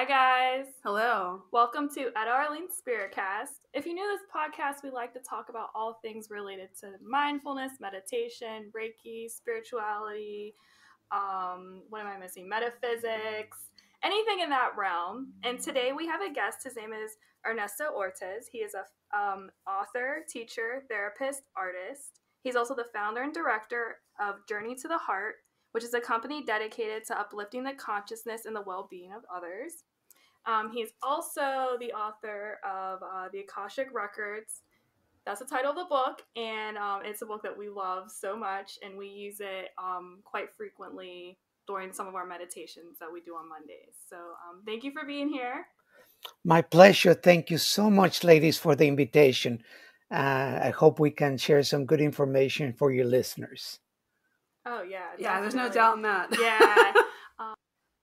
Hi guys. Hello. Welcome to ARLENE Spiritcast. If you're new to this podcast, we like to talk about all things related to mindfulness, meditation, Reiki, spirituality, what am I missing? Metaphysics, anything in that realm. And today we have a guest. His name is Ernesto Ortiz. He is a author, teacher, therapist, artist. He's also the founder and director of Journey to the Heart, which is a company dedicated to uplifting the consciousness and the well-being of others. He's also the author of the Akashic Records. That's the title of the book, and it's a book that we love so much, and we use it quite frequently during some of our meditations that we do on Mondays. So thank you for being here. My pleasure. Thank you so much, ladies, for the invitation. I hope we can share some good information for your listeners. Oh, yeah. Yeah, there's no doubt in that. Yeah.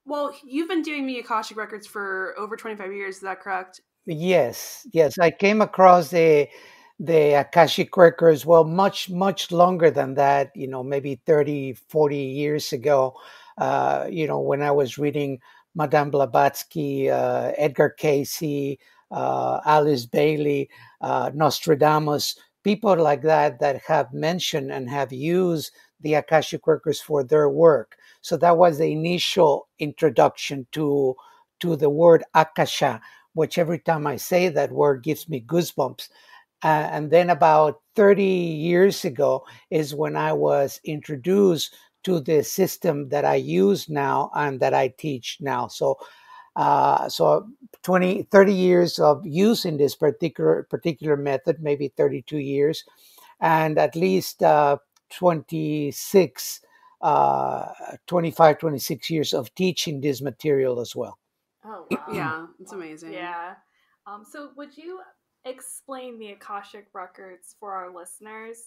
Well, you've been doing the Akashic Records for over 25 years, is that correct? Yes. I came across the Akashic Records, well, much longer than that, maybe 30, 40 years ago, when I was reading Madame Blavatsky, Edgar Cayce, Alice Bailey, Nostradamus, people like that have mentioned and have used the Akashic Records for their work. So that was the initial introduction to the word Akasha, which every time I say that word gives me goosebumps. And then about 30 years ago is when I was introduced to the system that I use now and that I teach now. So 30 years of using this particular method, maybe 32 years, and at least 26 years of teaching this material as well. Oh, wow. Yeah, it's amazing. Yeah. So would you explain the Akashic Records for our listeners?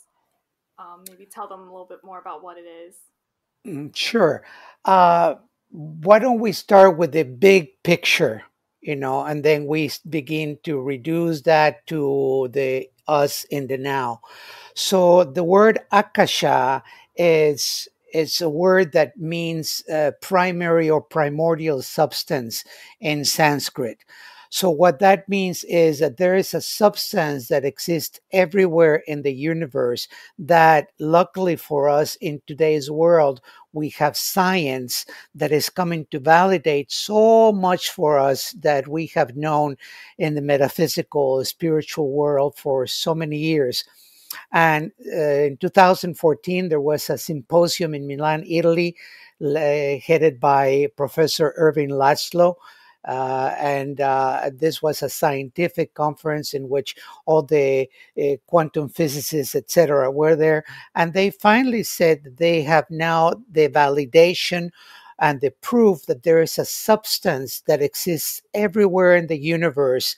Maybe tell them a little bit more about what it is. Sure. Why don't we start with the big picture, and then we begin to reduce that to the us in the now. So the word Akasha is a word that means primary or primordial substance in Sanskrit. So what that means is that there is a substance that exists everywhere in the universe that luckily for us in today's world, we have science that is coming to validate so much for us that we have known in the metaphysical, spiritual world for so many years. And in 2014, there was a symposium in Milan, Italy, headed by Professor Irving Laszlo. And this was a scientific conference in which all the quantum physicists, etc., were there. And they finally said that they have now the validation and the proof that there is a substance that exists everywhere in the universe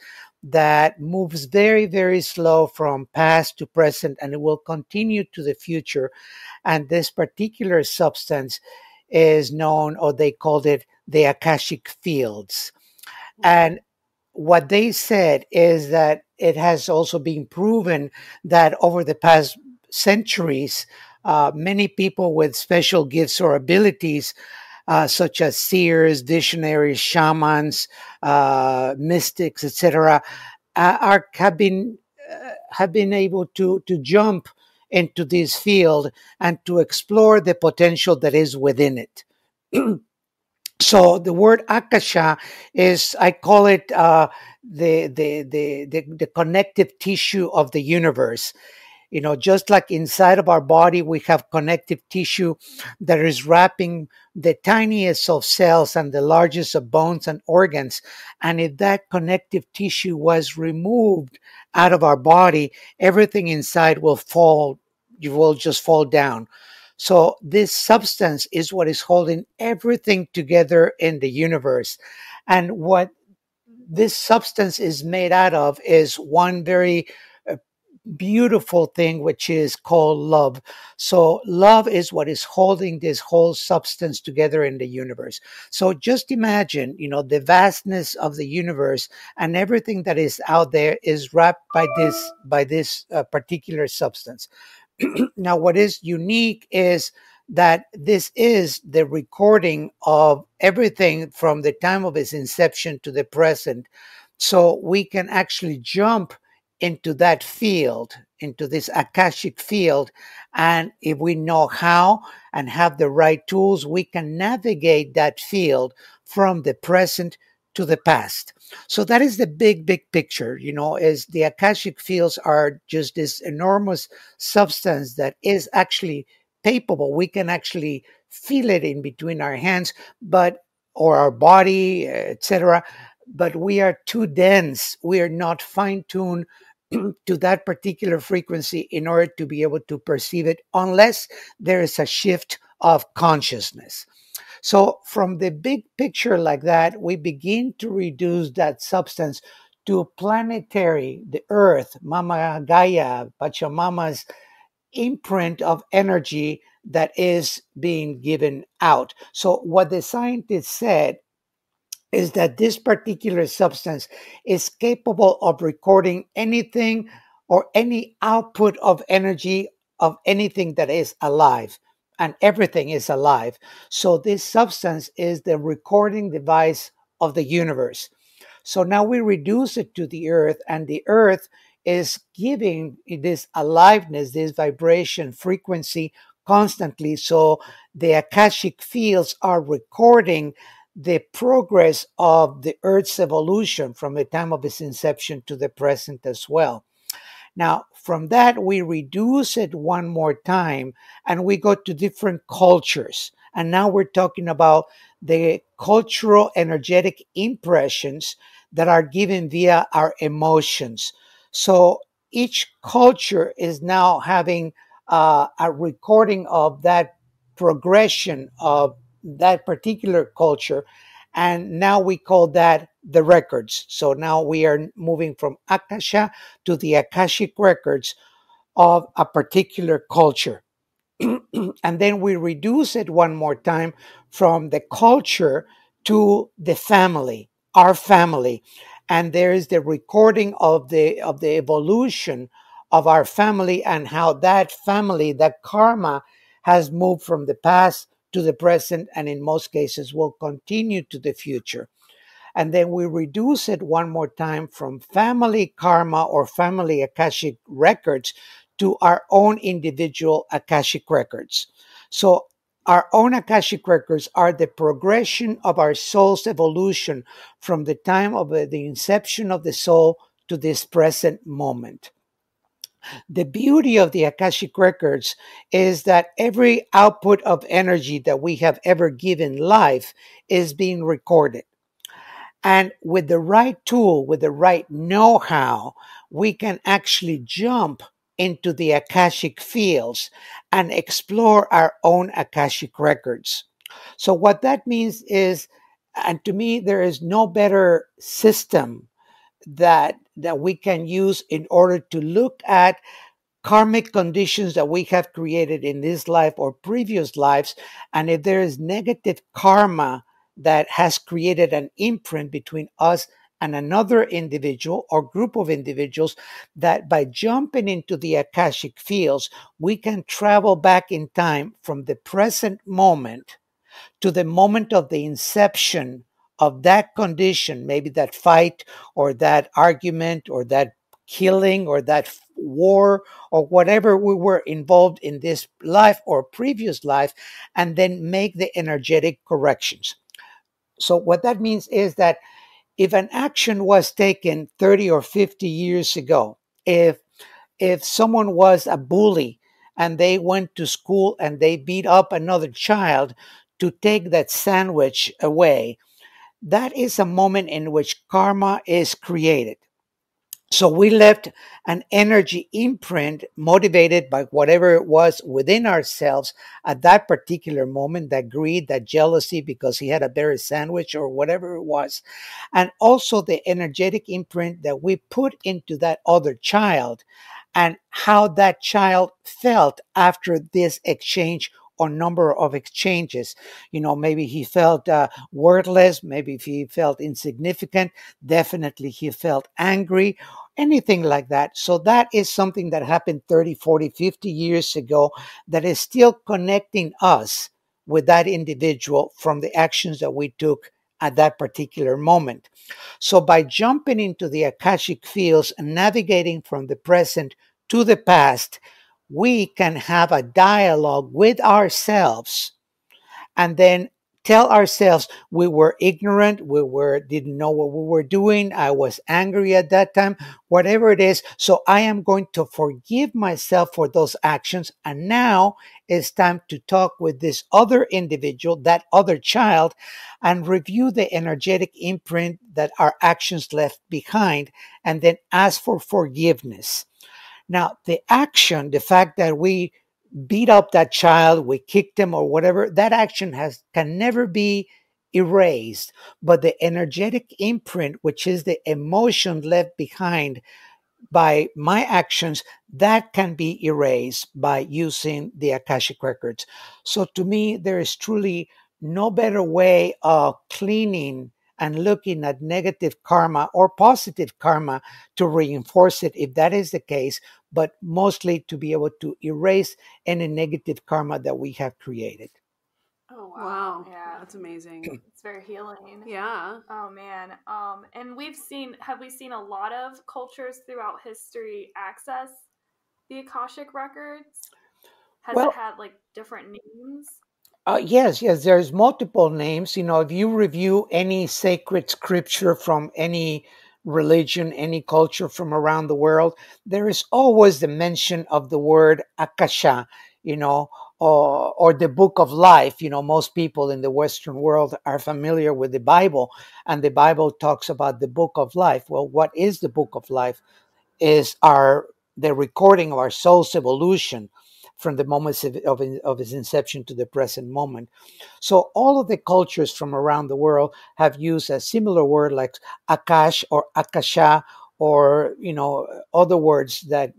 that moves very, very slow from past to present, and it will continue to the future. And this particular substance is known, or they called it, the Akashic Fields. And what they said is that it has also been proven that over the past centuries, many people with special gifts or abilities, such as seers, visionaries, shamans, mystics, etc., have been able to jump into this field and to explore the potential that is within it. So the word Akasha is, I call it the connective tissue of the universe. Just like inside of our body, we have connective tissue that is wrapping the tiniest of cells and the largest of bones and organs. And if that connective tissue was removed out of our body, everything inside will just fall down. So this substance is what is holding everything together in the universe. And what this substance is made out of is one very beautiful thing, which is called love. So love is what is holding this whole substance together in the universe. So just imagine, the vastness of the universe, and everything that is out there is wrapped by this particular substance. Now, what is unique is that this is the recording of everything from the time of its inception to the present. So we can actually jump into that field, into this Akashic field. And if we know how and have the right tools, we can navigate that field from the present to the past. So that is the big picture, is the Akashic fields are just this enormous substance that is actually palpable. We can actually feel it in between our hands, or our body, etc. But we are too dense. We are not fine-tuned to that particular frequency in order to be able to perceive it unless there is a shift of consciousness. So from the big picture like that, we begin to reduce that substance to planetary, the earth, Mama Gaia, Pachamama's imprint of energy that is being given out. So what the scientists said is that this particular substance is capable of recording anything or any output of energy of anything that is alive, and everything is alive. So this substance is the recording device of the universe. So now we reduce it to the earth, and the earth is giving this aliveness, this vibration frequency constantly. So the Akashic fields are recording the progress of the earth's evolution from the time of its inception to the present as well. Now, from that, we reduce it one more time and we go to different cultures. And now we're talking about the cultural energetic impressions that are given via our emotions. So each culture is now having a recording of that progression of that particular culture. And now we call that the records. So now we are moving from Akasha to the Akashic records of a particular culture. And then we reduce it one more time from the culture to the family, our family. And there is the recording of the evolution of our family and how that family, that karma, has moved from the past to the present, and in most cases will continue to the future. And then we reduce it one more time from family karma or family Akashic records to our own individual Akashic records. So our own Akashic records are the progression of our soul's evolution from the time of the inception of the soul to this present moment. The beauty of the Akashic records is that every output of energy that we have ever given life is being recorded. And with the right tool, with the right know-how, we can actually jump into the Akashic fields and explore our own Akashic records. So what that means is, and to me, there is no better system that we can use in order to look at karmic conditions that we have created in this life or previous lives. And if there is negative karma that has created an imprint between us and another individual or group of individuals, that by jumping into the Akashic fields, we can travel back in time from the present moment to the moment of the inception of that condition, maybe that fight or that argument or that killing or that war or whatever we were involved in this life or previous life, and then make the energetic corrections. So what that means is that if an action was taken 30 or 50 years ago, if someone was a bully and they went to school and they beat up another child to take that sandwich away, that is a moment in which karma is created. So we left an energy imprint motivated by whatever it was within ourselves at that particular moment, that greed, that jealousy because he had a better sandwich or whatever it was. And also the energetic imprint that we put into that other child and how that child felt after this exchange a number of exchanges. Maybe he felt worthless, maybe he felt insignificant, definitely he felt angry, anything like that. So that is something that happened 30, 40, 50 years ago that is still connecting us with that individual from the actions that we took at that particular moment. So by jumping into the Akashic fields and navigating from the present to the past, we can have a dialogue with ourselves and then tell ourselves we were ignorant, didn't know what we were doing, I was angry at that time, whatever it is. So I am going to forgive myself for those actions. And now it's time to talk with this other individual, that other child, and review the energetic imprint that our actions left behind, and then ask for forgiveness. Now, the action, the fact that we beat up that child, we kicked him or whatever, that action can never be erased. But the energetic imprint, which is the emotion left behind by my actions, that can be erased by using the Akashic records. So to me, there is truly no better way of cleaning and looking at negative karma or positive karma to reinforce it if that is the case, but mostly to be able to erase any negative karma that we have created. Oh Wow. Yeah, That's amazing. it's very healing. Yeah. Oh man. And have we seen a lot of cultures throughout history access the Akashic records? Has Well, it had like different names? yes, there's multiple names. If you review any sacred scripture from any religion, any culture from around the world, there is always the mention of the word Akasha, or the book of life. Most people in the Western world are familiar with the Bible, and the Bible talks about the book of life. Well, what is the book of life? Is the recording of our soul's evolution from the moments of its inception to the present moment. So all of the cultures from around the world have used a similar word like Akash or Akasha, or other words that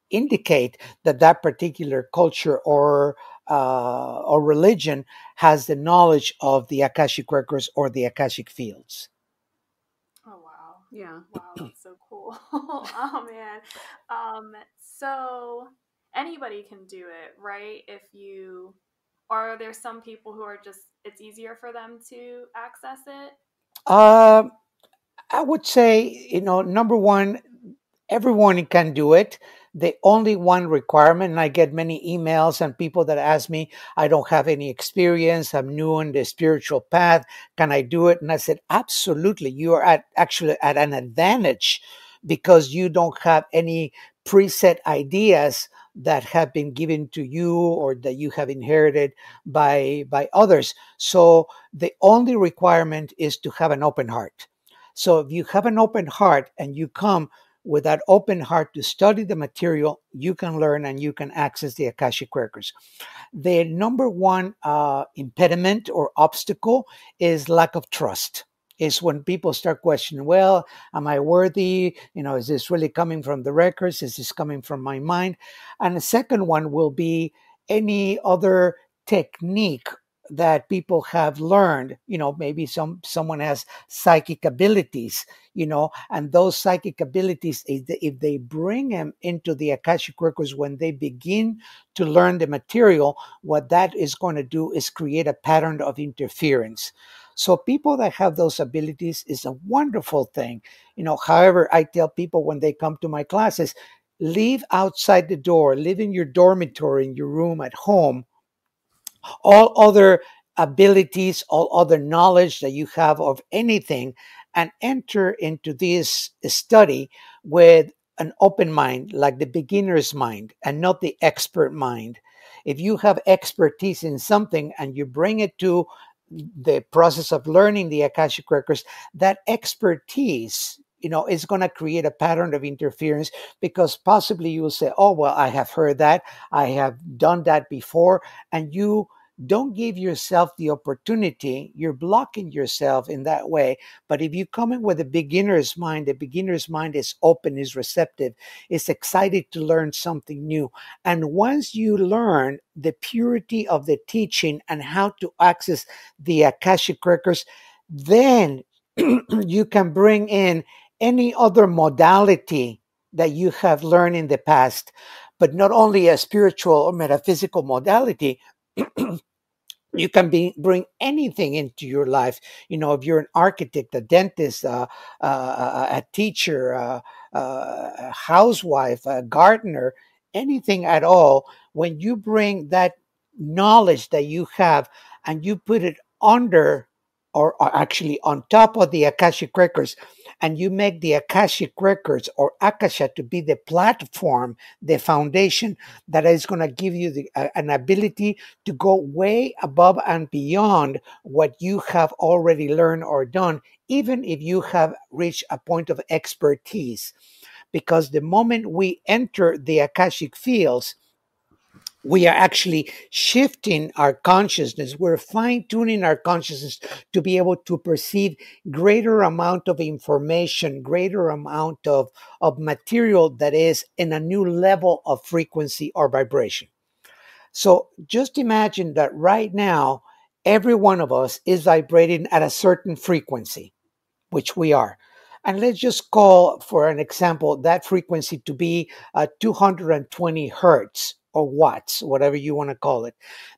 indicate that particular culture or religion has the knowledge of the Akashic records or the Akashic fields. Oh wow. Yeah. Wow, that's so cool. Oh man. So anybody can do it, right? Or are there some people who are just it's easier for them to access it? Uh, I would say, number one, everyone can do it. The only one requirement, and I get many emails and people that ask me, I don't have any experience, I'm new on the spiritual path, can I do it? And I said, absolutely. You are actually at an advantage because you don't have any preset ideas that have been given to you or that you have inherited by others. So the only requirement is to have an open heart. So if you have an open heart and you come with that open heart to study the material, you can learn and you can access the Akashic records. The number one impediment or obstacle is lack of trust. Is when people start questioning, well, am I worthy? Is this really coming from the records? Is this coming from my mind? And the second one will be any other technique that people have learned. Maybe someone has psychic abilities, and those psychic abilities, if they bring them into the Akashic records when they begin to learn the material, what that is going to do is create a pattern of interference. So people that have those abilities is a wonderful thing. However, I tell people when they come to my classes, leave outside the door, live in your dormitory, in your room at home, all other abilities, all other knowledge that you have of anything, and enter into this study with an open mind, like the beginner's mind and not the expert mind. If you have expertise in something and you bring it to the process of learning the Akashic records, that expertise is going to create a pattern of interference, because possibly you will say, oh, well, I have heard that, I have done that before, and you Don't give yourself the opportunity. You're blocking yourself in that way. But if you come in with a beginner's mind, the beginner's mind is open, is receptive, is excited to learn something new. And once you learn the purity of the teaching and how to access the Akashic records, then you can bring in any other modality that you have learned in the past, but not only a spiritual or metaphysical modality. You can bring anything into your life. If you're an architect, a dentist, a teacher, a housewife, a gardener, anything at all, when you bring that knowledge that you have and you put it under, or actually on top of the Akashic records, and you make the Akashic records or Akasha to be the platform, the foundation that is going to give you an ability to go way above and beyond what you have already learned or done, even if you have reached a point of expertise. Because the moment we enter the Akashic fields, we are actually shifting our consciousness. We're fine-tuning our consciousness to be able to perceive greater amount of information, greater amount of material that is in a new level of frequency or vibration. So just imagine that right now, every one of us is vibrating at a certain frequency, which we are. And let's just call, for an example, that frequency to be 220 hertz or watts, whatever you want to call it.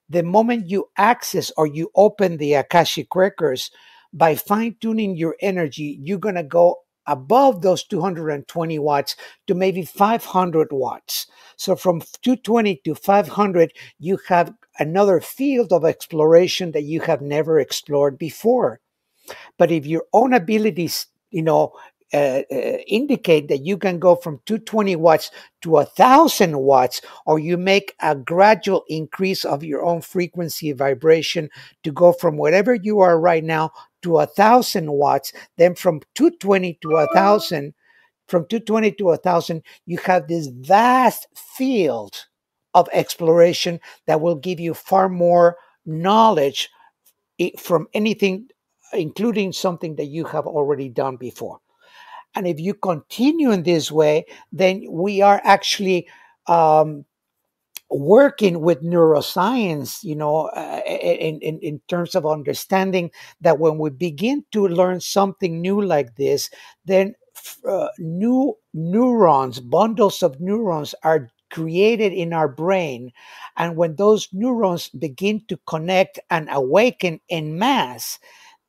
The moment you access or you open the Akashic records, by fine-tuning your energy, you're going to go above those 220 watts to maybe 500 watts. So from 220 to 500, you have another field of exploration that you have never explored before. But if your own abilities, indicate that you can go from 220 watts to 1,000 watts, or you make a gradual increase of your own frequency vibration to go from whatever you are right now to 1,000 watts, then from 220 to 1,000, you have this vast field of exploration that will give you far more knowledge from anything, including something that you have already done before. And if you continue in this way, then we are actually working with neuroscience, in terms of understanding that when we begin to learn something new like this, then new neurons, bundles of neurons are created in our brain. And when those neurons begin to connect and awaken en masse,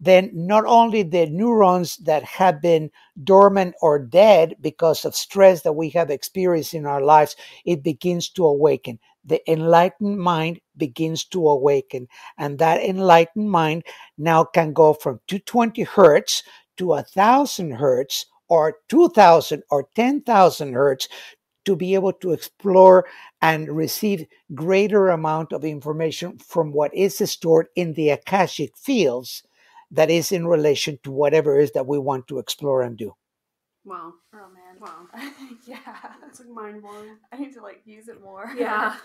then not only the neurons that have been dormant or dead because of stress that we have experienced in our lives, it begins to awaken. The enlightened mind begins to awaken. And that enlightened mind now can go from 220 hertz to 1,000 hertz or 2,000 or 10,000 hertz to be able to explore and receive greater amount of information from what is stored in the Akashic fields that is in relation to whatever it is that we want to explore and do. Wow. Oh man. Wow. Yeah. That's like mind blowing. I need to use it more. Yeah.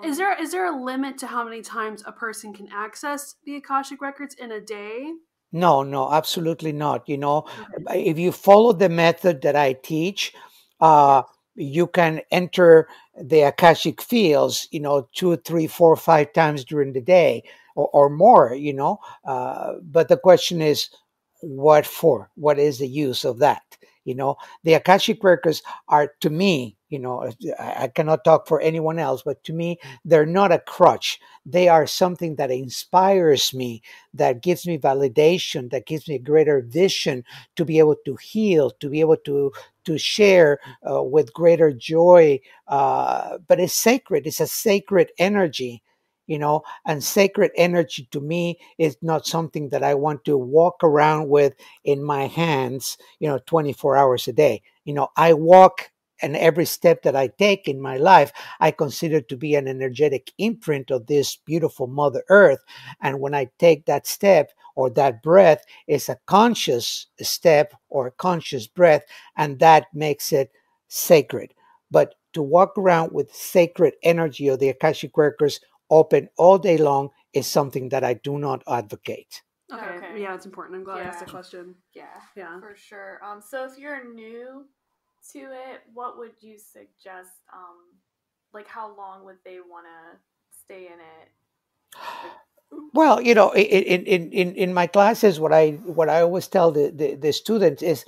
Is there a limit to how many times a person can access the Akashic records in a day? No, absolutely not. Okay. If you follow the method that I teach, you can enter the Akashic fields, 2, 3, 4, 5 times during the day or more, but the question is, what for? What is the use of that? The Akashic records are, to me, I cannot talk for anyone else, but to me, they're not a crutch. They are something that inspires me, that gives me validation, that gives me a greater vision to be able to heal, to be able to share with greater joy. But it's sacred. It's a sacred energy. And sacred energy to me is not something that I want to walk around with in my hands, 24 hours a day. I walk, and every step that I take in my life, I consider to be an energetic imprint of this beautiful Mother Earth. And when I take that step or that breath, it's a conscious step or a conscious breath, and that makes it sacred. But to walk around with sacred energy of the Akashic records open all day long is something that I do not advocate. Okay. Yeah, it's important. I'm glad I asked that question. Yeah, for sure. So if you're new to it, what would you suggest? Like, how long would they want to stay in it? Well, in my classes, what I always tell the students is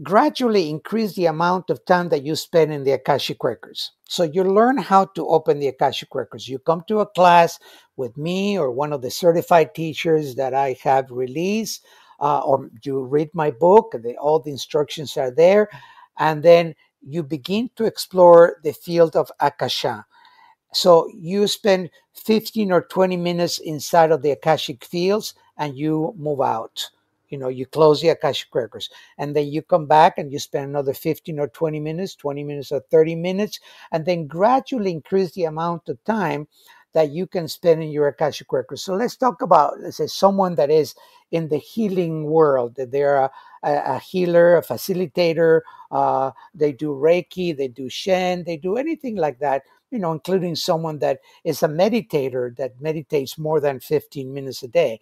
gradually increase the amount of time that you spend in the Akashic Records. So you learn how to open the Akashic Records. You come to a class with me or one of the certified teachers that I have released, or you read my book. All the instructions are there, and then you begin to explore the field of Akasha. So you spend 15 or 20 minutes inside of the Akashic Fields and you move out. You close the Akashic Records and then you come back and you spend another 15 or 20 minutes, 20 minutes or 30 minutes, and then gradually increase the amount of time that you can spend in your Akashic Records. So let's talk about, let's say, someone that is in the healing world, that they're a healer, a facilitator, they do Reiki, they do Shen, they do anything like that, including someone that is a meditator that meditates more than 15 minutes a day,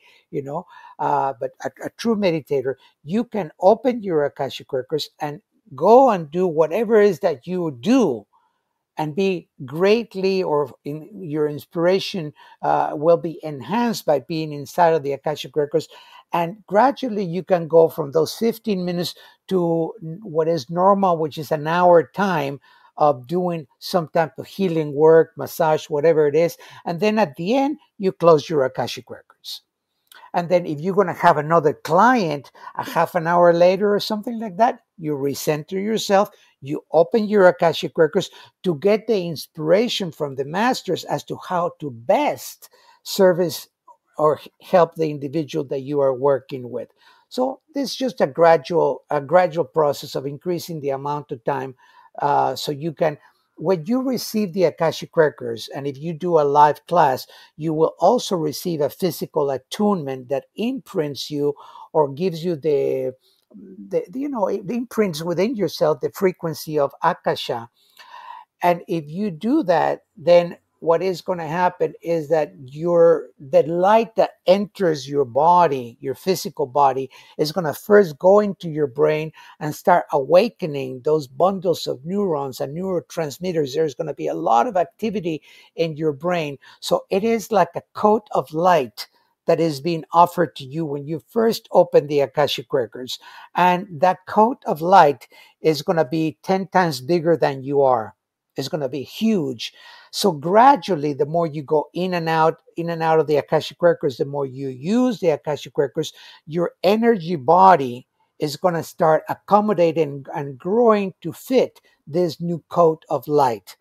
but a true meditator, you can open your Akashic Records and go and do whatever it is that you do and be greatly, or your inspiration will be enhanced by being inside of the Akashic Records. And gradually you can go from those 15 minutes to what is normal, which is an hour time of doing some type of healing work, massage, whatever it is. And then at the end, you close your Akashic Records. And then if you're going to have another client a half an hour later or something like that, you recenter yourself, you open your Akashic Records to get the inspiration from the masters as to how to best service or help the individual that you are working with. So this is just a gradual process of increasing the amount of time, so you can, when you receive the Akashic Records, and if you do a live class, you will also receive a physical attunement that imprints you or gives you it imprints within yourself the frequency of Akasha. And if you do that, then what is going to happen is that the light that enters your body, your physical body, is going to first go into your brain and start awakening those bundles of neurons and neurotransmitters. There's going to be a lot of activity in your brain. So it is like a coat of light that is being offered to you when you first open the Akashic Records. And that coat of light is going to be 10 times bigger than you are. It's going to be huge. So gradually, the more you go in and out of the Akashic Records, the more you use the Akashic Records, your energy body is going to start accommodating and growing to fit this new coat of light.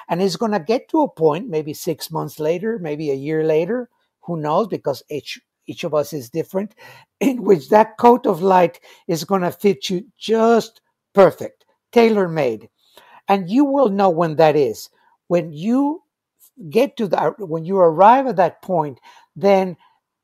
And it's going to get to a point, maybe 6 months later, maybe a year later, who knows, because each of us is different, in which that coat of light is going to fit you just perfect, tailor-made. And you will know when that is. When you when you arrive at that point, then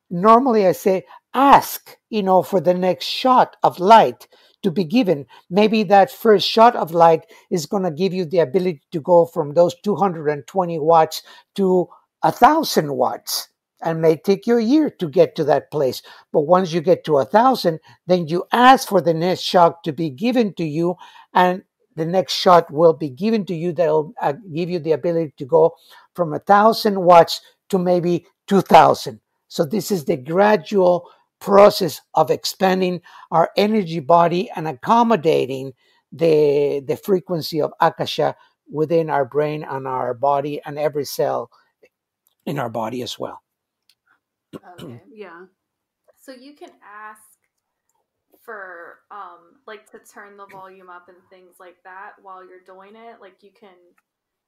normally I say, ask, for the next shot of light to be given. Maybe that first shot of light is going to give you the ability to go from those 220 watts to 1,000 watts. And may take you a year to get to that place. But once you get to 1,000, then you ask for the next shot to be given to you, and the next shot will be given to you that will give you the ability to go from 1,000 watts to maybe 2,000. So this is the gradual process of expanding our energy body and accommodating the frequency of Akasha within our brain and our body and every cell in our body as well. Okay. Yeah. So you can ask for like to turn the volume up and things like that while you're doing it. Like you can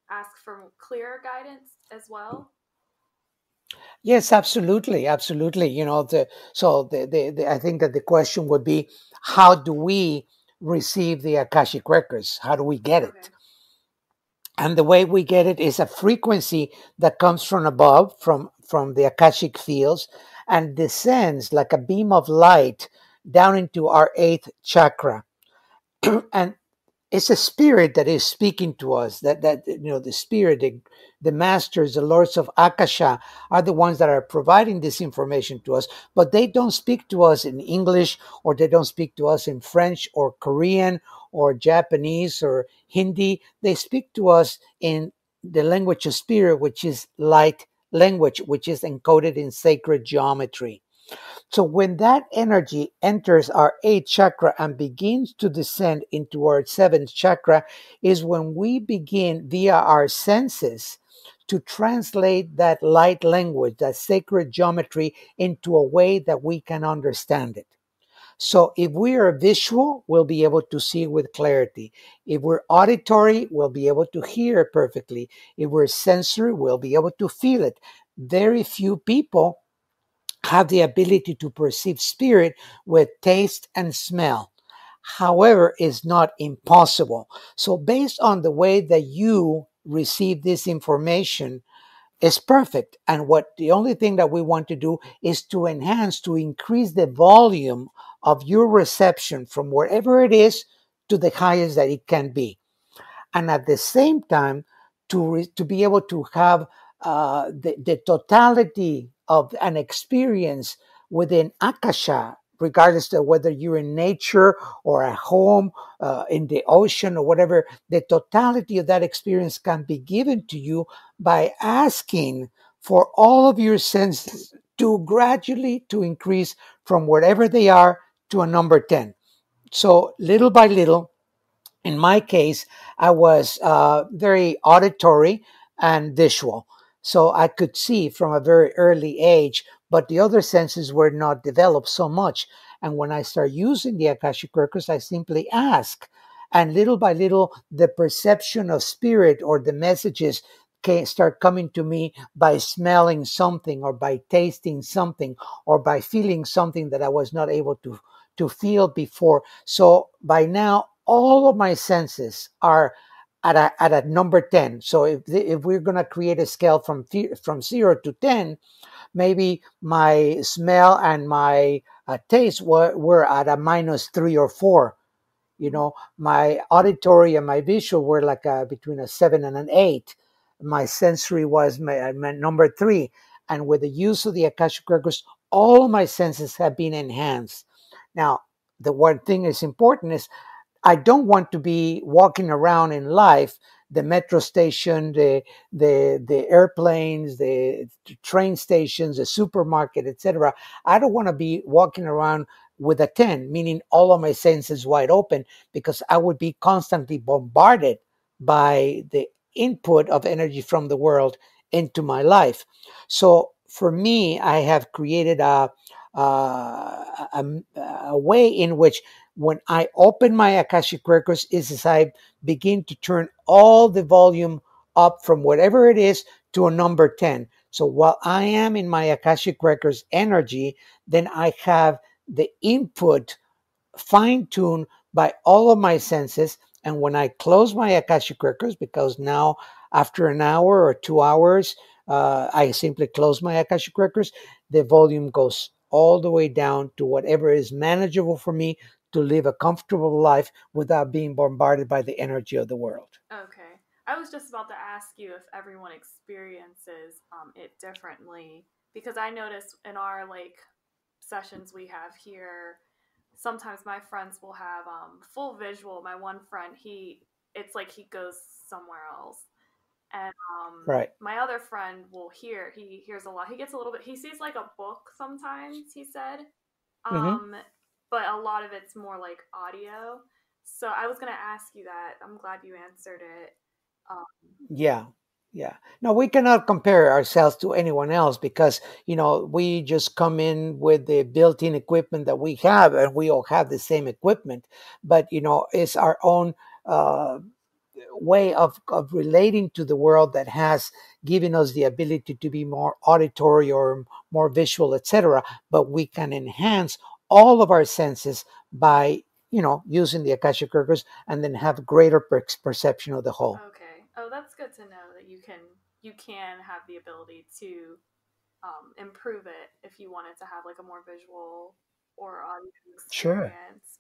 ask for clearer guidance as well. Yes, absolutely. I think that the question would be, how do we receive the Akashic Records? How do we get it? Okay. And the way we get it is a frequency that comes from above, from the Akashic Fields, and descends like a beam of light down into our 8th chakra. And it's a spirit that is speaking to us. That the spirit, the masters, the lords of Akasha are the ones that are providing this information to us. But they don't speak to us in English, or they don't speak to us in French or Korean or Japanese or Hindi. They speak to us in the language of spirit, which is light language, which is encoded in sacred geometry. So when that energy enters our eighth chakra and begins to descend into our seventh chakra, is when we begin via our senses to translate that light language, that sacred geometry, into a way that we can understand it. So if we are visual, we'll be able to see with clarity. If we're auditory, we'll be able to hear perfectly. If we're sensory, we'll be able to feel it. Very few people have the ability to perceive spirit with taste and smell. However, it's not impossible. So based on the way that you receive this information is perfect. And what the only thing that we want to do is to enhance, to increase the volume of your reception from wherever it is to the highest that it can be. And at the same time, to be able to have the totality of an experience within Akasha, regardless of whether you're in nature or at home, in the ocean or whatever, the totality of that experience can be given to you by asking for all of your senses to gradually to increase from wherever they are to a number 10. So little by little, in my case, I was very auditory and visual. So I could see from a very early age, but the other senses were not developed so much. And when I start using the Akashic Records, I simply ask. And little by little, the perception of spirit or the messages can start coming to me by smelling something or by tasting something or by feeling something that I was not able to feel before. So by now, all of my senses are at a number 10. So if we're going to create a scale from 0 to 10, maybe my smell and my taste were at a minus 3 or 4. My auditory and my visual were like between a 7 and an 8. My sensory was my number 3. And with the use of the Akashic Records, all of my senses have been enhanced. Now, the one thing is important is I don't want to be walking around in life, the metro station, the airplanes, the train stations, the supermarket, etc. I don't want to be walking around with a 10, meaning all of my senses wide open, because I would be constantly bombarded by the input of energy from the world into my life. So for me, I have created a way in which when I open my Akashic Records is as I begin to turn all the volume up from whatever it is to a number 10. So while I am in my Akashic Records energy, then I have the input fine-tuned by all of my senses. And when I close my Akashic Records, because now after an hour or 2 hours, I simply close my Akashic Records, the volume goes all the way down to whatever is manageable for me to live a comfortable life without being bombarded by the energy of the world. Okay. I was just about to ask you if everyone experiences it differently, because I notice in our sessions we have here, sometimes my friends will have full visual. My one friend, it's like he goes somewhere else. And Right. my other friend will he hears a lot. He gets a little bit, he sees like a book sometimes, he said. Mm-hmm. But a lot of it's more like audio. So I was going to ask you that. I'm glad you answered it. Um, Yeah. Yeah. No, we cannot compare ourselves to anyone else because, we just come in with the built in equipment that we have and we all have the same equipment. But, it's our own way of relating to the world that has given us the ability to be more auditory or more visual, etc. But we can enhance all of our senses by, using the Akashic Records and then have greater perception of the whole. okay. Oh, that's good to know that you can have the ability to improve it if you wanted to have like a more visual or audio Sure. experience.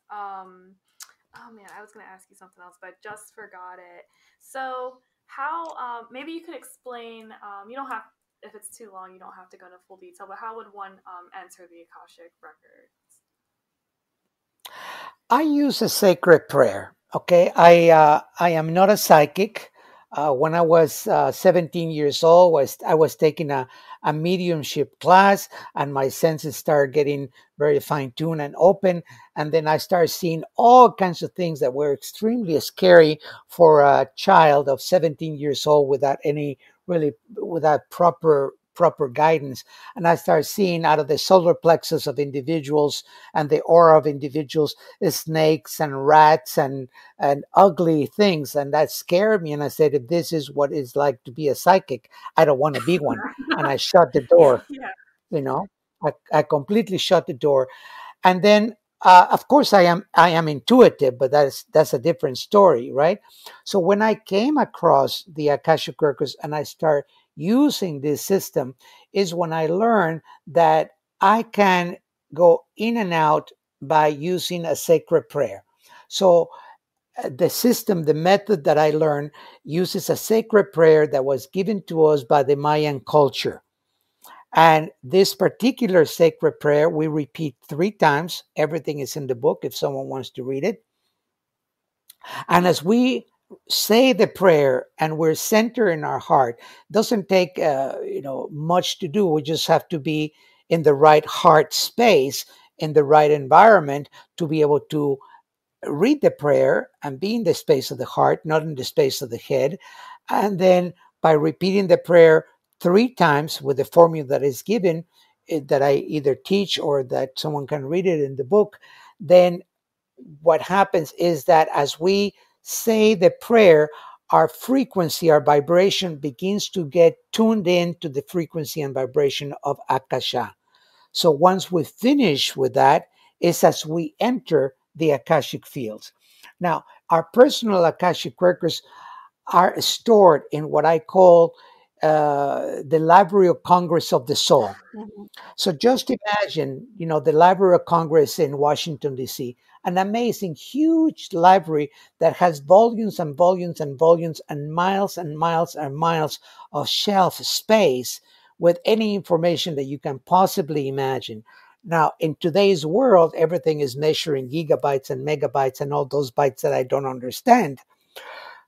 Oh man, I was going to ask you something else, but I just forgot it. So, how, maybe you could explain, you don't have, if it's too long, you don't have to go into full detail, but how would one enter the Akashic records? I use a sacred prayer. Okay, I am not a psychic. When I was 17 years old, I was taking a mediumship class, and my senses started getting very fine tuned and open. And then I started seeing all kinds of things that were extremely scary for a child of 17 years old without any really without proper guidance. And I started seeing out of the solar plexus of individuals and the aura of individuals snakes and rats and ugly things, and that scared me. And I said, if this is what it's like to be a psychic, I don't want to be one. And I shut the door. Yeah. You know, I completely shut the door. And then of course I am intuitive, but that's a different story, right? So when I came across the Akashic records and I start using this system is when I learned that I can go in and out by using a sacred prayer. So the system, the method that I learned uses a sacred prayer that was given to us by the Mayan culture. And this particular sacred prayer, we repeat 3 times. Everything is in the book if someone wants to read it. And as we say the prayer and we're centered in our heart, doesn't take much to do. We just have to be in the right heart space, in the right environment to be able to read the prayer and be in the space of the heart, not in the space of the head. And then by repeating the prayer 3 times with the formula that is given, that I either teach or that someone can read it in the book, then what happens is that as we say the prayer, our frequency, our vibration begins to get tuned in to the frequency and vibration of Akasha. So once we finish with that, is as we enter the Akashic fields. Now, our personal Akashic records are stored in what I call the Library of Congress of the Soul. Mhm. So just imagine, the Library of Congress in Washington, D.C., an amazing, huge library that has volumes and volumes and volumes and miles and miles and miles of shelf space with any information that you can possibly imagine. Now, in today's world, everything is measuring gigabytes and megabytes and all those bytes that I don't understand.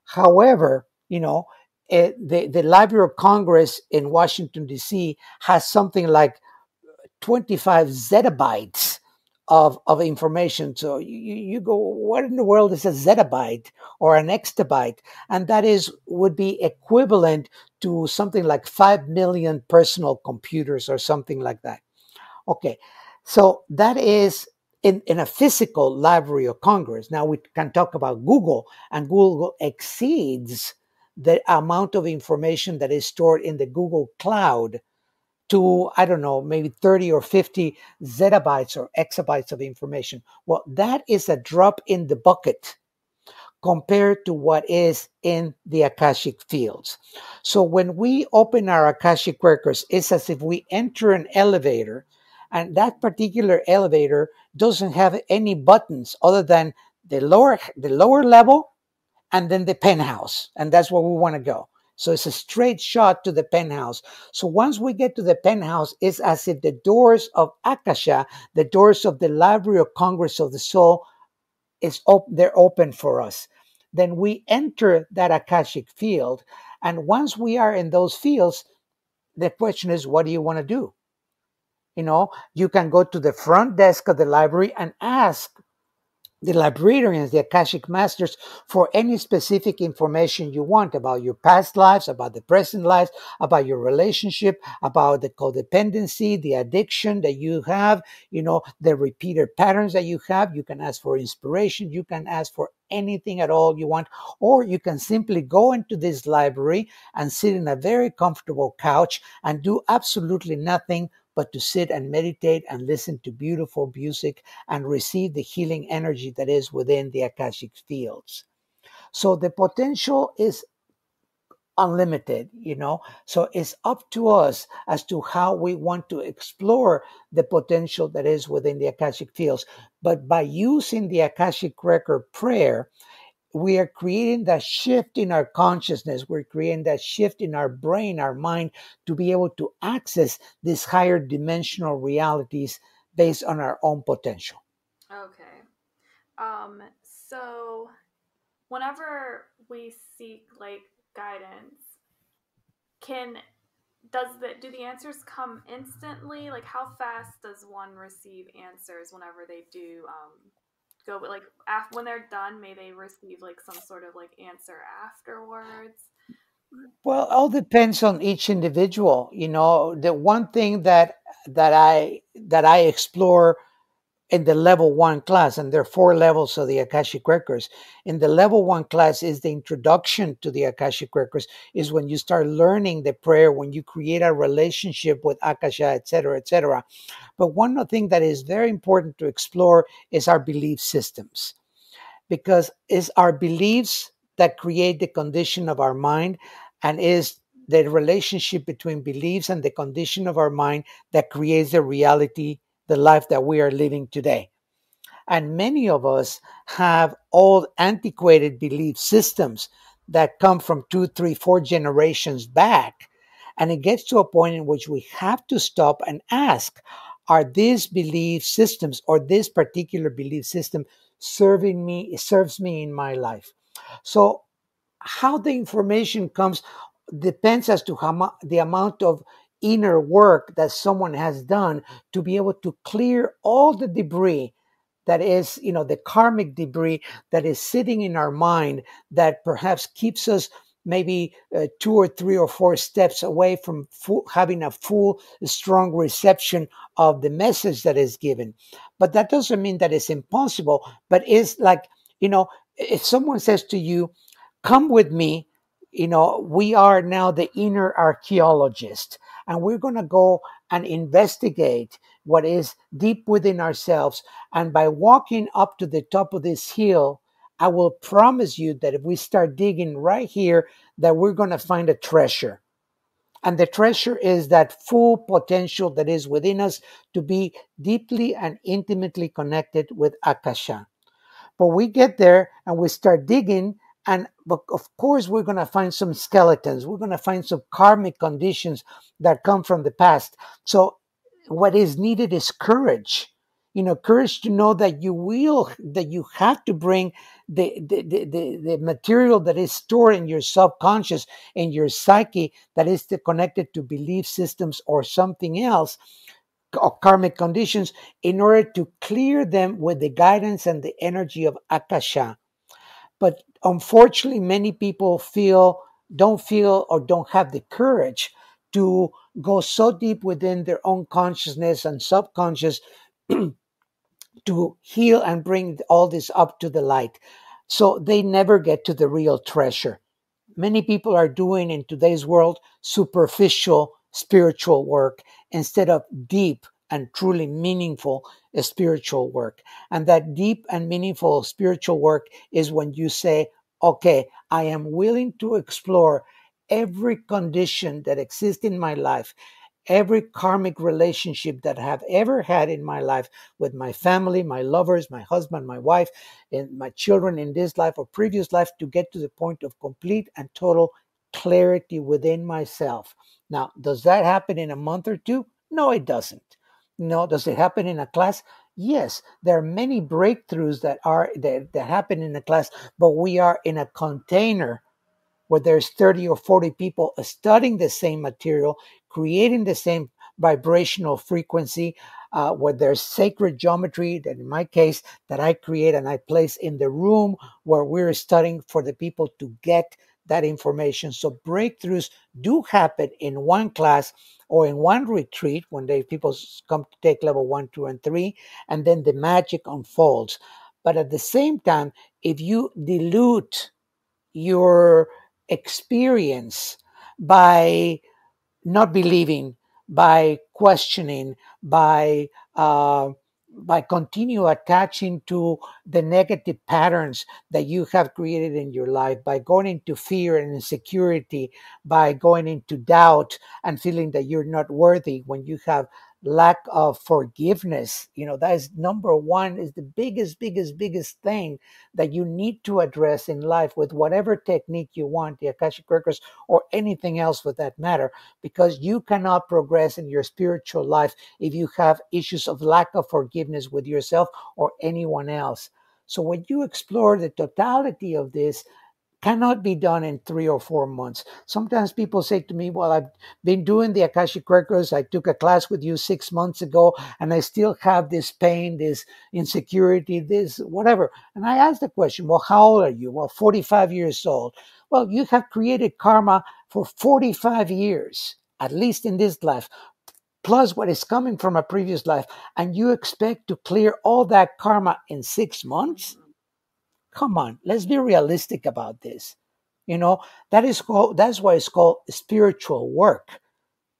However, the Library of Congress in Washington, D.C. has something like 25 zettabytes of information. So you go, what in the world is a zettabyte or an exabyte? And that would be equivalent to something like 5 million personal computers or something like that. Okay, so that is in a physical Library of Congress. Now we can talk about Google, and Google exceeds the amount of information that is stored in the Google Cloud to, I don't know, maybe 30 or 50 zettabytes or exabytes of information. Well, that is a drop in the bucket compared to what is in the Akashic fields. So when we open our Akashic records, it's as if we enter an elevator, and that particular elevator doesn't have any buttons other than the lower level and then the penthouse. And that's where we want to go. So it's a straight shot to the penthouse. So once we get to the penthouse, it's as if the doors of Akasha, the doors of the Library of Congress of the Soul, they're open for us. Then we enter that Akashic field. And once we are in those fields, the question is, what do you want to do? You can go to the front desk of the library and ask the librarians, the Akashic Masters, for any specific information you want about your past lives, about the present lives, about your relationship, about the codependency, the addiction that you have, the repeated patterns that you have. You can ask for inspiration. You can ask for anything at all you want, or you can simply go into this library and sit in a very comfortable couch and do absolutely nothing but to sit and meditate and listen to beautiful music and receive the healing energy that is within the Akashic fields. So the potential is unlimited, so it's up to us as to how we want to explore the potential that is within the Akashic fields. But by using the Akashic record prayer, we are creating that shift in our consciousness. We're creating that shift in our brain, our mind, to be able to access these higher dimensional realities based on our own potential. Okay. So whenever we seek like guidance, do the answers come instantly? Like, how fast does one receive answers whenever they do go? Like, when they're done, may they receive like some sort of like answer afterwards? Well, all depends on each individual. The one thing that I explore in the level 1 class, and there are 4 levels of the Akashic records. In the level 1 class is the introduction to the Akashic records, is when you start learning the prayer, when you create a relationship with Akasha, etc., etc. But one thing that is very important to explore is our belief systems, because it's our beliefs that create the condition of our mind, and is the relationship between beliefs and the condition of our mind that creates the reality, the life that we are living today. And many of us have old, antiquated belief systems that come from 2, 3, 4 generations back. And it gets to a point in which we have to stop and ask, are these belief systems, or this particular belief system, serves me in my life? So how the information comes depends as to the amount of inner work that someone has done to be able to clear all the debris that is, the karmic debris that is sitting in our mind, that perhaps keeps us maybe 2 or 3 or 4 steps away from having a full, strong reception of the message that is given. But that doesn't mean that it's impossible, but it's like, if someone says to you, come with me, we are now the inner archaeologist, and we're going to go and investigate what is deep within ourselves. And by walking up to the top of this hill, I will promise you that if we start digging right here, that we're going to find a treasure. And the treasure is that full potential that is within us to be deeply and intimately connected with Akasha. But we get there and we start digging, and of course we're going to find some skeletons. We're going to find some karmic conditions that come from the past. So what is needed is courage. Courage to know that you have to bring the material that is stored in your subconscious, in your psyche, that is connected to belief systems or something else, or karmic conditions, in order to clear them with the guidance and the energy of Akasha. But unfortunately, many people don't feel or don't have the courage to go so deep within their own consciousness and subconscious to heal and bring all this up to the light. So they never get to the real treasure. Many people are doing in today's world superficial spiritual work instead of deep and truly meaningful spiritual work. And that deep and meaningful spiritual work is when you say, okay, I am willing to explore every condition that exists in my life, every karmic relationship that I have ever had in my life, with my family, my lovers, my husband, my wife, and my children in this life or previous life, to get to the point of complete and total clarity within myself. Now, does that happen in a month or 2? No, it doesn't. No, does it happen in a class? Yes, there are many breakthroughs that happen in a class, but we are in a container where there's 30 or 40 people studying the same material, creating the same vibrational frequency, where there's sacred geometry that, in my case, that I create and I place in the room where we're studying, for the people to get that information. So breakthroughs do happen in one class or in one retreat when people come to take level 1, 2, and 3, and then the magic unfolds. But at the same time, if you dilute your experience by not believing, by questioning, by by continue attaching to the negative patterns that you have created in your life, by going into fear and insecurity, by going into doubt and feeling that you're not worthy, when you have lack of forgiveness, that is number one, is the biggest thing that you need to address in life with whatever technique you want, the Akashic Records or anything else for that matter, because you cannot progress in your spiritual life if you have issues of lack of forgiveness with yourself or anyone else. So when you explore the totality of this, cannot be done in 3 or 4 months. Sometimes people say to me, well, I've been doing the Akashic Records. I took a class with you 6 months ago, and I still have this pain, this insecurity, this whatever. And I ask the question, well, how old are you? Well, 45 years old. Well, you have created karma for 45 years, at least in this life, plus what is coming from a previous life, and you expect to clear all that karma in 6 months? Come on, let's be realistic about this. That's why it's called spiritual work.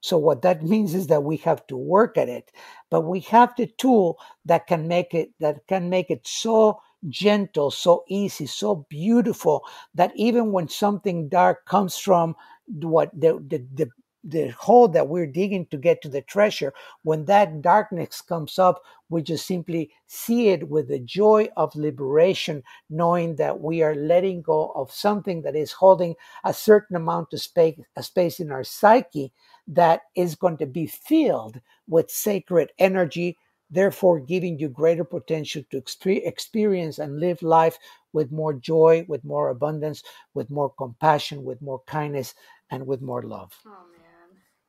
So what that means is that we have to work at it, but we have the tool that can make it so gentle, so easy, so beautiful, that even when something dark comes from what the hole that we're digging to get to the treasure, when that darkness comes up, we just simply see it with the joy of liberation, knowing that we are letting go of something that is holding a certain amount of space in our psyche, that is going to be filled with sacred energy, therefore giving you greater potential to experience and live life with more joy, with more abundance, with more compassion, with more kindness, and with more love. Oh man.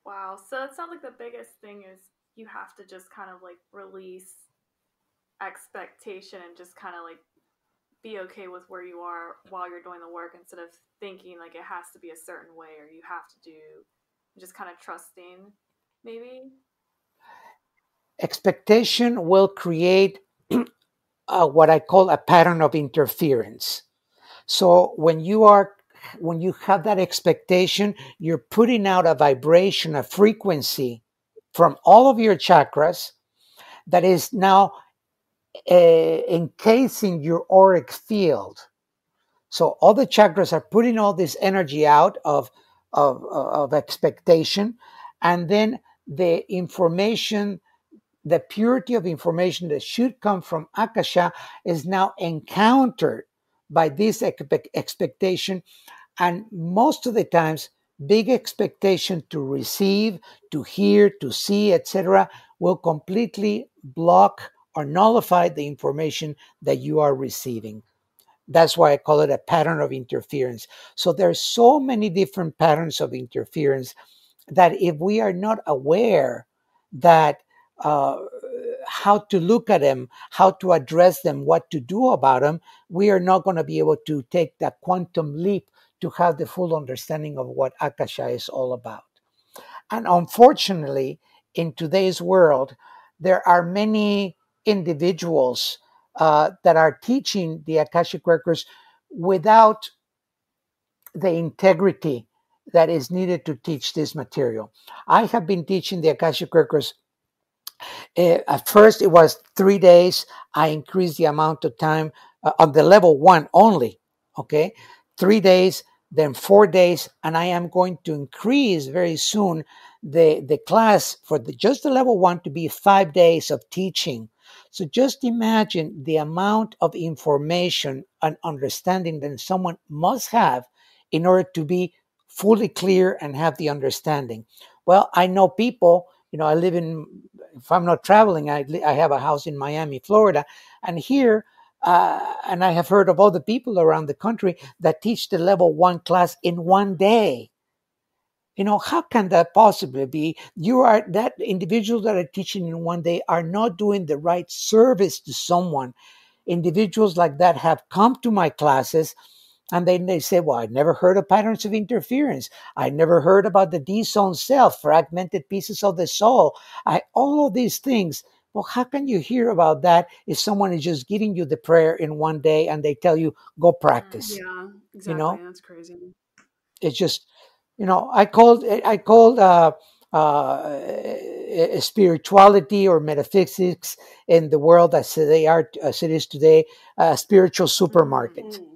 Wow. So it sounds like the biggest thing is you have to just kind of like release expectation and just kind of like be okay with where you are while you're doing the work, instead of thinking like it has to be a certain way or you have to do, just kind of trusting maybe. Expectation will create what I call a pattern of interference. So when you have that expectation, you're putting out a vibration, a frequency from all of your chakras that is now encasing your auric field. So all the chakras are putting all this energy out of expectation, and then the information, the purity of information that should come from Akasha is now encountered by this expectation. And most of the times, big expectation to receive, to hear, to see, etc., will completely block or nullify the information that you are receiving. That's why I call it a pattern of interference. So there's so many different patterns of interference that if we are not aware that how to look at them, how to address them, what to do about them, we are not going to be able to take that quantum leap to have the full understanding of what Akasha is all about. And unfortunately, in today's world, there are many individuals that are teaching the Akashic Records without the integrity that is needed to teach this material. I have been teaching the Akashic Records. At first, it was 3 days. I increased the amount of time on the level one only. Okay, 3 days, then 4 days, and I am going to increase very soon the class for just the level one to be 5 days of teaching. So just imagine the amount of information and understanding that someone must have in order to be fully clear and have the understanding. Well, I know people, I live in, if I'm not traveling, I have a house in Miami, Florida, and here, and I have heard of other people around the country that teach the level one class in one day. How can that possibly be? That individuals that are teaching in one day are not doing the right service to someone. Individuals like that have come to my classes, and then they say, well, I never heard of patterns of interference. I never heard about the D-zone self, fragmented pieces of the soul. All of these things. Well, how can you hear about that if someone is just giving you the prayer in one day and they tell you, go practice? Yeah, exactly. That's crazy. It's just, I called spirituality or metaphysics in the world as it is today, a spiritual supermarket. Mm-hmm.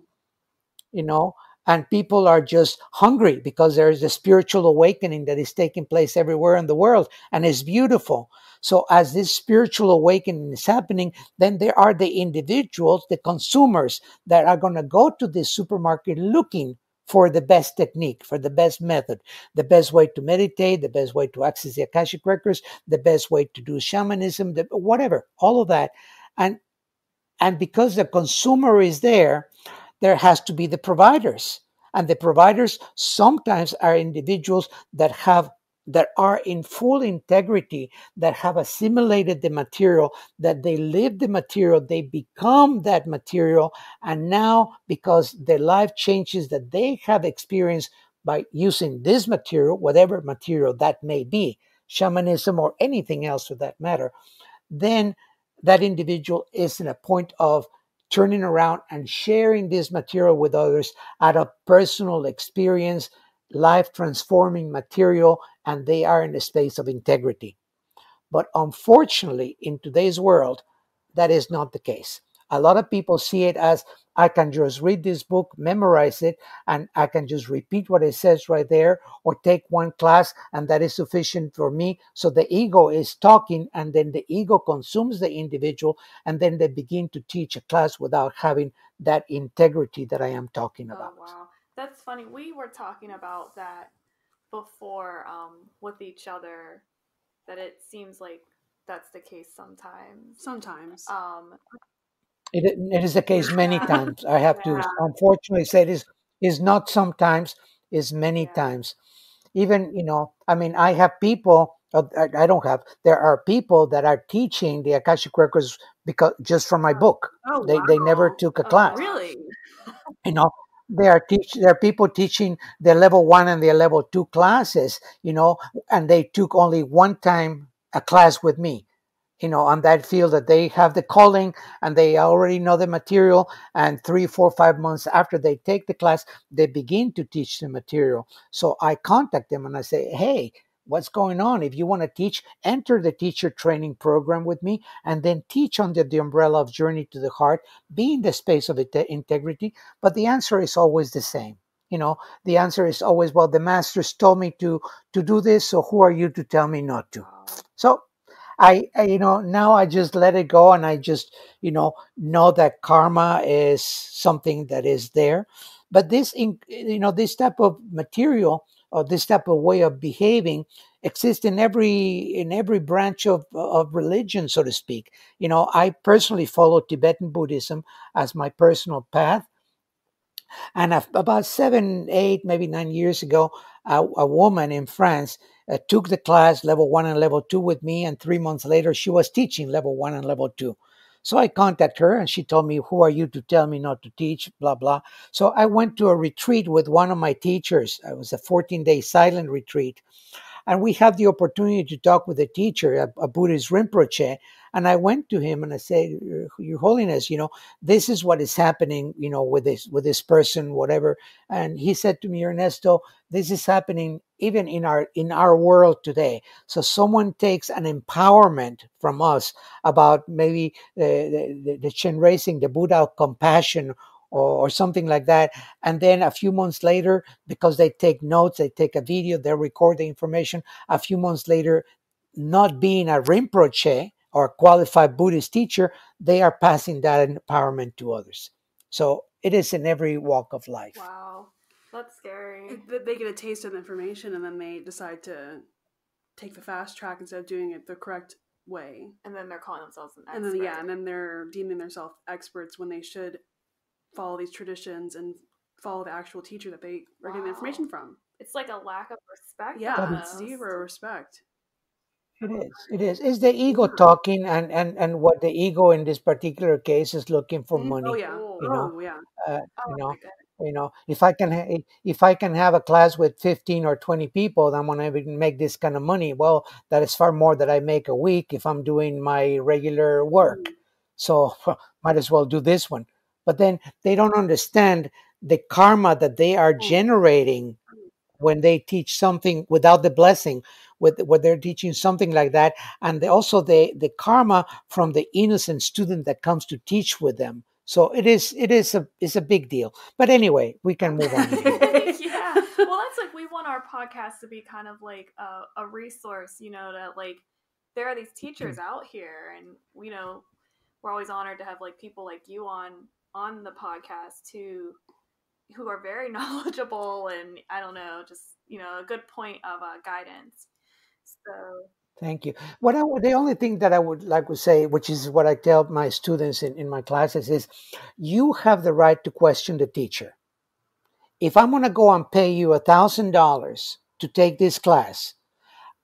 You know, and people are just hungry because there is a spiritual awakening that is taking place everywhere in the world, and it's beautiful. So as this spiritual awakening is happening, then there are the individuals, the consumers, that are going to go to this supermarket looking for the best technique, for the best method, the best way to meditate, the best way to access the Akashic records, the best way to do shamanism, whatever, all of that. And because the consumer is there has to be the providers. And the providers sometimes are individuals that are in full integrity, that have assimilated the material, that they live the material, they become that material. And now, because the life changes that they have experienced by using this material, whatever material that may be, shamanism or anything else for that matter, then that individual is in a point of turning around and sharing this material with others out of personal experience, life transforming material, and they are in a space of integrity. But unfortunately, in today's world, that is not the case. A lot of people see it as, I can just read this book, memorize it, and I can just repeat what it says right there, or take one class, and that is sufficient for me. So the ego is talking, and then the ego consumes the individual, and then they begin to teach a class without having that integrity that I am talking about. Oh, wow. That's funny. We were talking about that before with each other, that it seems like that's the case sometimes. It is the case many times. I have to unfortunately say this is not sometimes, is many times. Even, I mean, I have people, I don't have, there are people that are teaching the Akashic Records because just from my book. Oh, They never took a class. Really? There are people teaching the level 1 and the level 2 classes, and they took only one time a class with me. On that field, that they have the calling and they already know the material, and 3, 4, 5 months after they take the class, they begin to teach the material. So I contact them and I say, hey, what's going on? If you want to teach, enter the teacher training program with me, and then teach under the umbrella of Journey to the Heart, be in the space of integrity. But the answer is always the same. The answer is always, well, the masters told me to do this, so who are you to tell me not to? So I now I just let it go, and I just, know that karma is something that is there. But this type of material, or this type of way of behaving, exists in every branch of religion, so to speak. I personally follow Tibetan Buddhism as my personal path. And about 7, 8, maybe 9 years ago, a woman in France took the class level 1 and level 2 with me, and 3 months later, she was teaching level 1 and level 2. So I contacted her, and she told me, who are you to tell me not to teach, blah, blah. So I went to a retreat with one of my teachers. It was a 14-day silent retreat. And we had the opportunity to talk with a teacher, a Buddhist Rinpoche. And I went to him and I said, Your Holiness, this is what is happening, with this person, whatever. And he said to me, Ernesto, this is happening even in our world today. So someone takes an empowerment from us about maybe the Chen raising, the Buddha of compassion, or something like that. And then a few months later, because they take notes, they take a video, they record the information. A few months later, not being a Rinpoche or a qualified Buddhist teacher, they are passing that empowerment to others. So it is in every walk of life. Wow, that's scary. They get a taste of the information, and then they decide to take the fast track instead of doing it the correct way. And then they're calling themselves an expert. And then they're deeming themselves experts when they should follow these traditions and follow the actual teacher that they are getting the information from. It's like a lack of respect. Yeah, it's zero respect. It is. It's the ego talking, and what the ego in this particular case is looking for money. Oh yeah. If I can have a class with 15 or 20 people, I'm gonna make this kind of money. Well, that is far more that I make a week if I'm doing my regular work. So might as well do this one. But then they don't understand the karma that they are generating when they teach something without the blessing, with when they're teaching something like that, and also the karma from the innocent student that comes to teach with them. So it's a big deal. But anyway, we can move on. Yeah. Well, that's like, we want our podcast to be kind of like a resource, to like, there are these teachers out here, and we're always honored to have like people like you on the podcast who are very knowledgeable, and I don't know, just a good point of guidance. So Thank you. The only thing that I would like to say, which is what I tell my students in my classes, is you have the right to question the teacher. If I'm going to go and pay you $1,000 to take this class,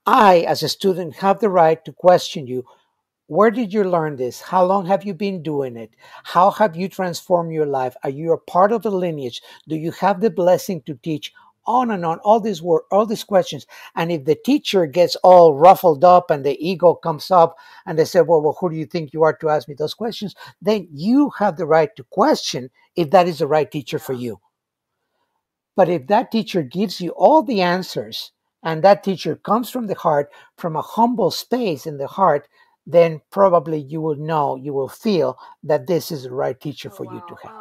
I, as a student, have the right to question you. Where did you learn this? How long have you been doing it? How have you transformed your life? Are you a part of the lineage? Do you have the blessing to teach? On and on, all these questions. And if the teacher gets all ruffled up and the ego comes up and they say, well, who do you think you are to ask me those questions? Then you have the right to question if that is the right teacher for you. But if that teacher gives you all the answers, and that teacher comes from the heart, from a humble space in the heart, then probably you will feel that this is the right teacher for you to have.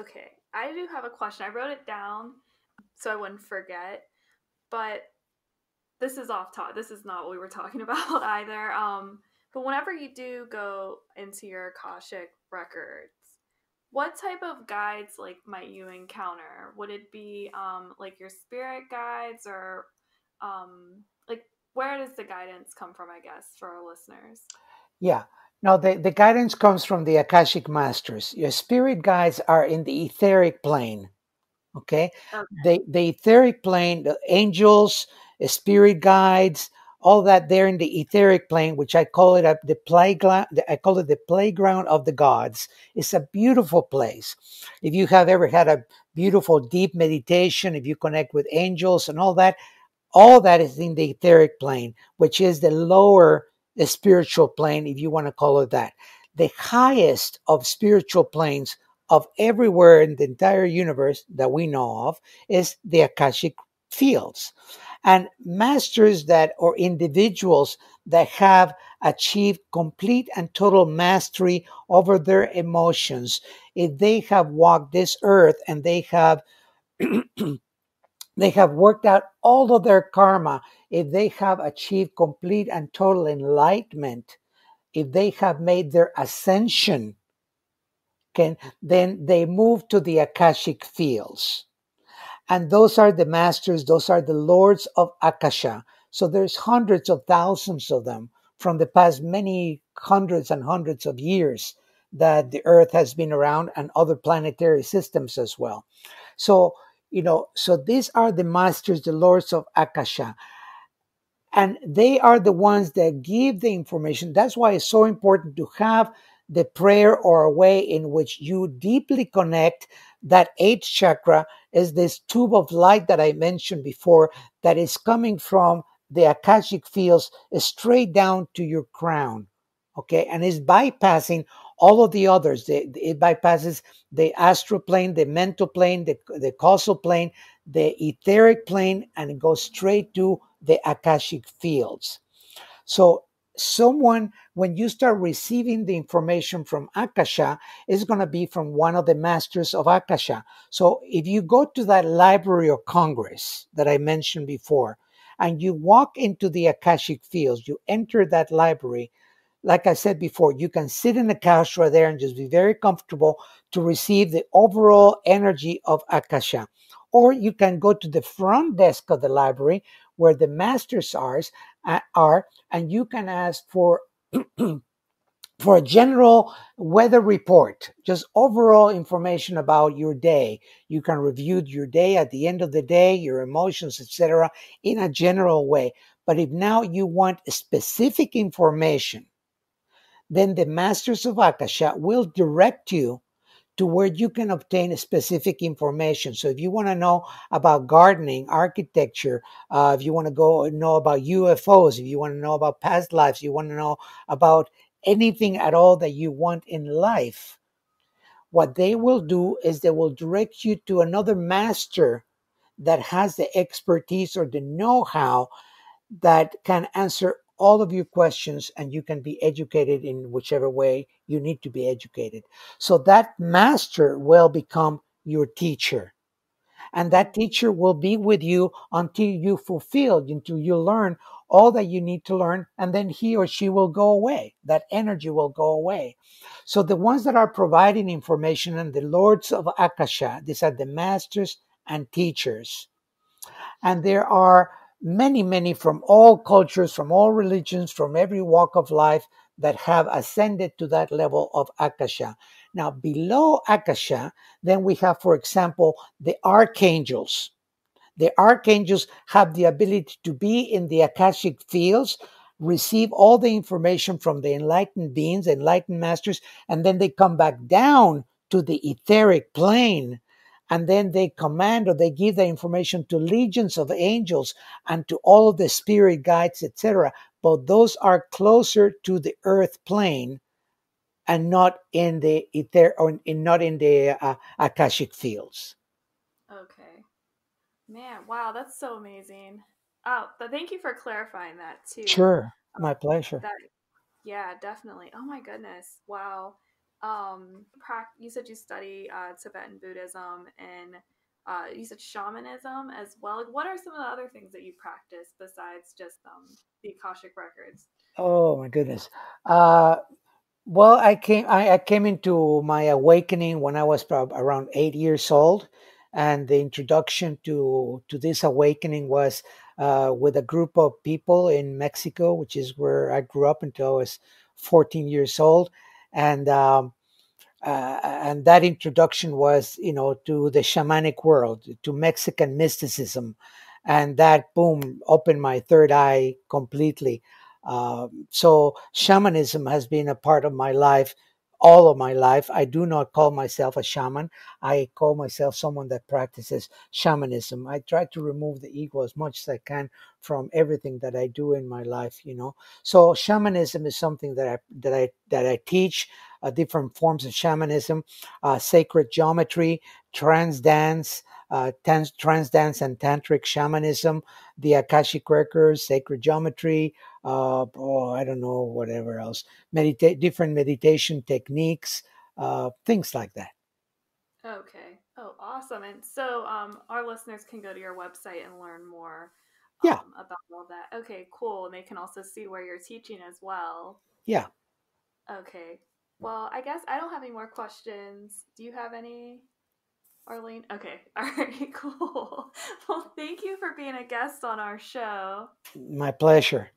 Okay, I do have a question. I wrote it down so I wouldn't forget, but this is off topic. This is not what we were talking about either. But whenever you do go into your Akashic records, what type of guides like might you encounter? Would it be like your spirit guides, or like, where does the guidance come from, I guess, for our listeners? Yeah. No, the guidance comes from the Akashic masters. Your spirit guides are in the etheric plane. Okay. The etheric plane, the angels, the spirit guides, all that, they're in the etheric plane, which I call it the playground. I call it the playground of the gods. It's a beautiful place. If you have ever had a beautiful deep meditation, if you connect with angels and all that is in the etheric plane, which is the spiritual plane, if you want to call it that. The highest of spiritual planes of everywhere in the entire universe that we know of is the Akashic Fields. And masters or individuals that have achieved complete and total mastery over their emotions, if they have walked this earth and they have they have worked out all of their karma, if they have achieved complete and total enlightenment, if they have made their ascension, then they move to the Akashic Fields. And those are the masters, those are the lords of Akasha. So there's hundreds of thousands of them from the past many hundreds and hundreds of years that the earth has been around, and other planetary systems as well. So, so these are the masters, the lords of Akasha. And they are the ones that give the information. That's why it's so important to have the prayer, or a way in which you deeply connect. That eighth chakra is this tube of light that I mentioned before, that is coming from the Akashic Fields straight down to your crown. Okay. And is bypassing all of the others. It bypasses the astral plane, the mental plane, the causal plane, the etheric plane, and it goes straight to the Akashic Fields. So when you start receiving the information from Akasha, it's going to be from one of the masters of Akasha. So if you go to that Library of Congress that I mentioned before, and you walk into the Akashic Fields, you enter that library, like I said before, you can sit in the couch right there and just be very comfortable to receive the overall energy of Akasha. Or you can go to the front desk of the library where the masters are, and you can ask for for a general weather report, just overall information about your day. You can review your day at the end of the day, your emotions, etc., in a general way. But if now you want specific information, then the masters of Akasha will direct you to where you can obtain specific information. So if you want to know about gardening, architecture, if you want to go know about UFOs, if you want to know about past lives, you want to know about anything at all that you want in life, what they will do is they will direct you to another master that has the expertise or the know-how that can answer all of your questions, and you can be educated in whichever way you need to be educated. So that master will become your teacher. And that teacher will be with you until you fulfill, until you learn all that you need to learn. And then he or she will go away. That energy will go away. So the ones that are providing information and the lords of Akasha, these are the masters and teachers. And there are many, many from all cultures, from all religions, from every walk of life that have ascended to that level of Akasha. Now, below Akasha, then we have, for example, the archangels. The archangels have the ability to be in the Akashic fields, receive all the information from the enlightened beings, enlightened masters, and then they come back down to the etheric plane. And then they command or they give the information to legions of angels and to all of the spirit guides, etc. But those are closer to the earth plane and not in the ether or not in the Akashic fields. Okay. Man, wow, that's so amazing. Oh, but thank you for clarifying that too. Sure, my pleasure. Yeah, definitely. Oh my goodness. Wow. You said you study Tibetan Buddhism and you said shamanism as well. Like, what are some of the other things that you practice besides just the Akashic records? Oh my goodness. Well, I came into my awakening when I was around 8 years old, and the introduction to this awakening was with a group of people in Mexico, which is where I grew up until I was 14 years old, and and that introduction was, to the shamanic world, to Mexican mysticism, and that boom opened my third eye completely. So shamanism has been a part of my life, all of my life. I do not call myself a shaman. I call myself someone that practices shamanism. I try to remove the ego as much as I can from everything that I do in my life. So shamanism is something that I teach. Different forms of shamanism, sacred geometry, trance dance, trance dance and tantric shamanism, the Akashic records, sacred geometry, I don't know, whatever else, different meditation techniques, things like that. Okay. Oh, awesome. And so our listeners can go to your website and learn more Yeah. about all that. Okay, cool. And they can also see where you're teaching as well. Yeah. Okay. Well, I guess I don't have any more questions. Do you have any, Arlene? Okay. All right, cool. Well, thank you for being a guest on our show. My pleasure.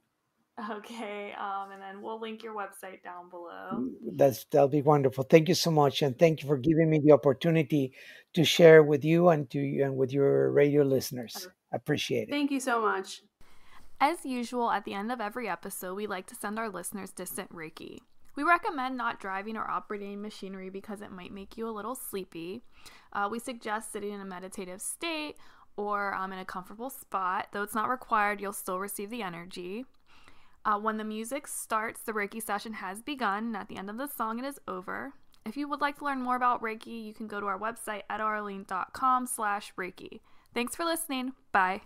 Okay. And then we'll link your website down below. That'll be wonderful. Thank you so much, and thank you for giving me the opportunity to share with you and with your radio listeners. I appreciate it. Thank you so much. As usual, at the end of every episode, we like to send our listeners distant Reiki. We recommend not driving or operating machinery because it might make you a little sleepy. We suggest sitting in a meditative state or in a comfortable spot. Though it's not required, you'll still receive the energy. When the music starts, the Reiki session has begun, and at the end of the song, it is over. If you would like to learn more about Reiki, you can go to our website at arlene.com/Reiki. Thanks for listening. Bye.